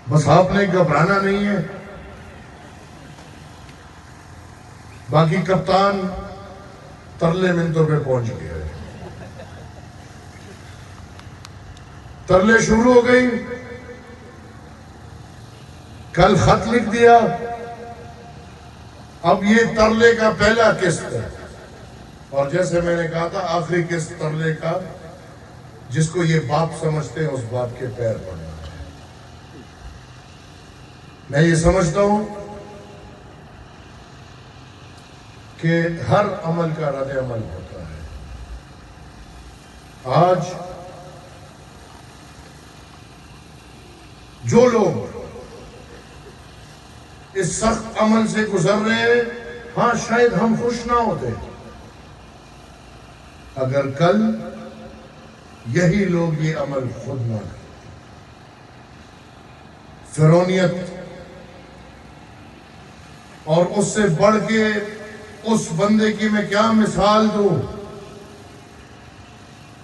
بس آپ نے گھبرانا نہیں ہے. باقی کپتان ترلے منتوں پہ پہنچ گیا ہے. ترلے شروع ہو گئی. کل خط لکھ دیا. اب یہ ترلے کا پہلا قسط ہے. اور جیسے میں نے کہا تھا آخری قسط ترلے کا جس کو یہ باپ سمجھتے ہیں اس باپ کے پیر پڑنا ہے. میں یہ سمجھتا ہوں کہ ہر عمل کا رد عمل ہوتا ہے. آج جو لوگ اس سخت عمل سے گزر رہے ہیں، ہاں شاید ہم خوش نہ ہوتے اگر کل یہی لوگ یہ عمل خود نہ کریں. فرعونیت اور اس سے بڑھ کے اس بندے کی میں کیا مثال دوں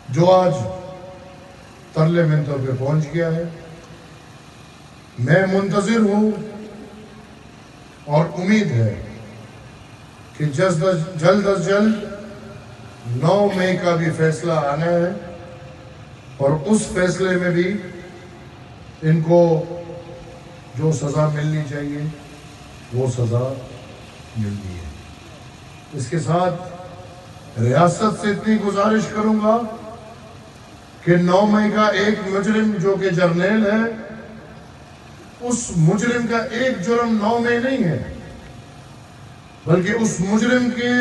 جو آج ترلے منتوں پہ پہنچ گیا ہے. میں منتظر ہوں اور امید ہے کہ جلد از جلد 9 مئی کا بھی فیصلہ آنا ہے اور اس فیصلے میں بھی ان کو جو سزا ملنی چاہیے وہ سزا ملتی ہے. اس کے ساتھ ریاست سے اتنی گزارش کروں گا کہ 9 مئی کا ایک مجرم جو کہ جرنیل ہے، اس مجرم کا ایک جرم 9 مئی نہیں ہے بلکہ اس مجرم کے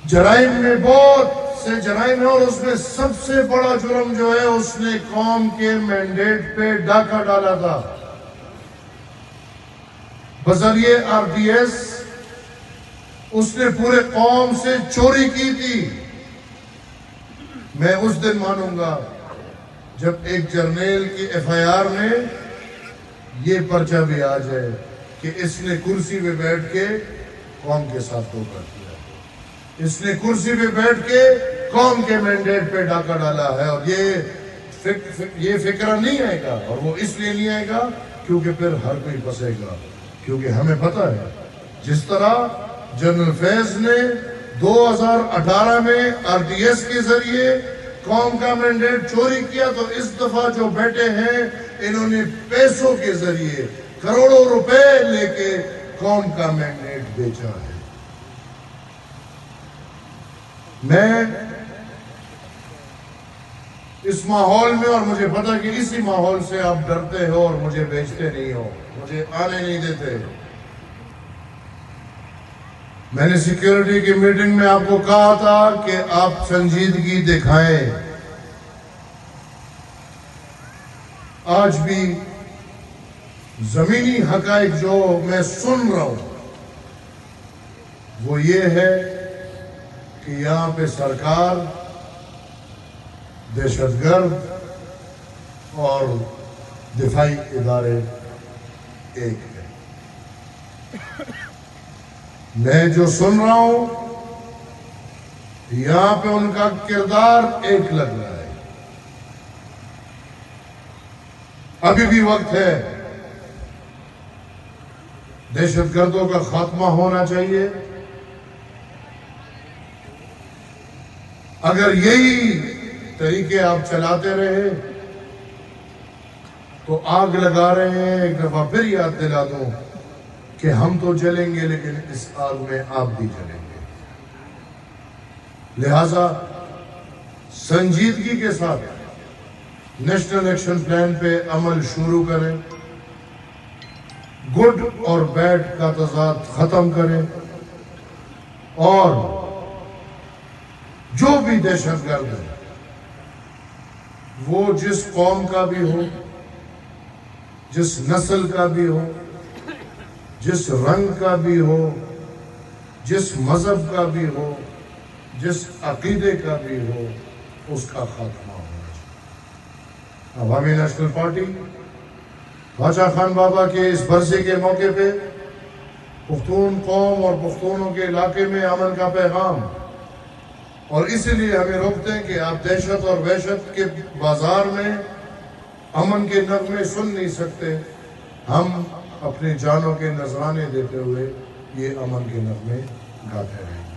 جرائم میں بہت سے جرائم ہیں. اور اس میں سب سے بڑا جرم جو ہے اس نے قوم کے مینڈیٹ پہ ڈاکہ ڈالا تھا بذریعہ RDS. اس نے پورے قوم سے چوری کی تھی. میں اس دن مانوں گا جب ایک جرنیل کی FIR میں یہ پرچہ بھی آ جائے کہ اس نے کرسی پہ بیٹھ کے قوم کے ساتھ دھوکہ کیا، اس نے کرسی پہ بیٹھ کے قوم کے مینڈیٹ پہ ڈاکہ ڈالا ہے. اور یہ فکرہ نہیں آئے گا. اور وہ اس لیے نہیں آئے گا کیونکہ پھر ہر کوئی پھنسے گا. کیونکہ ہمیں پتہ ہے جس طرح جنرل فیض نے 2018 میں RDS کے ذریعے قوم کا مینڈیٹ چوری کیا، تو اس دفعہ جو بیٹے ہیں انہوں نے پیسوں کے ذریعے کروڑوں روپے لے کے قوم کا مینڈیٹ بیچا ہے. میں اس ماحول میں، اور مجھے پتا کہ اسی ماحول سے آپ ڈرتے ہو اور مجھے بیچتے نہیں ہو، مجھے آنے نہیں دیتے. میں نے سیکیورٹی کی میٹنگ میں آپ کو کہا تھا کہ آپ سنجیدگی دکھائیں. آج بھی زمینی حقائق جو میں سن رہا ہوں وہ یہ ہے کہ یہاں پہ سرکار، دہشت گرد اور دفاعی ادارے ایک ہے. میں جو سن رہا ہوں یہاں پہ ان کا کردار ایک لگ رہا ہے. ابھی بھی وقت ہے. دہشت گردوں کا خاتمہ ہونا چاہیے. اگر یہی طریقے آپ چلاتے رہے تو آگ لگا رہے ہیں. ایک دفعہ پھر یاد دلا دوں کہ ہم تو جلیں گے لیکن اس آگ میں آپ بھی جلیں گے. لہذا سنجیدگی کے ساتھ نیشنل ایکشن پلان پہ عمل شروع کریں. گڈ اور بیڈ کا تضاد ختم کریں اور جو بھی دہشت گرد ہے وہ جس قوم کا بھی ہو، جس نسل کا بھی ہو، جس رنگ کا بھی ہو، جس مذہب کا بھی ہو، جس عقیدے کا بھی ہو، اس کا خاتمہ ہونا چاہیے. عوامی نیشنل پارٹی باچا خان بابا کے اس برسے کے موقع پہ پختون قوم اور پختونوں کے علاقے میں امن کا پیغام، اور اسی لیے ہمیں روکتے ہیں کہ آپ دہشت اور وحشت کے بازار میں امن کے نغمے سن نہیں سکتے، ہم اپنی جانوں کے نذرانے دیتے ہوئے یہ امن کے نغمے گاتے رہیں گے۔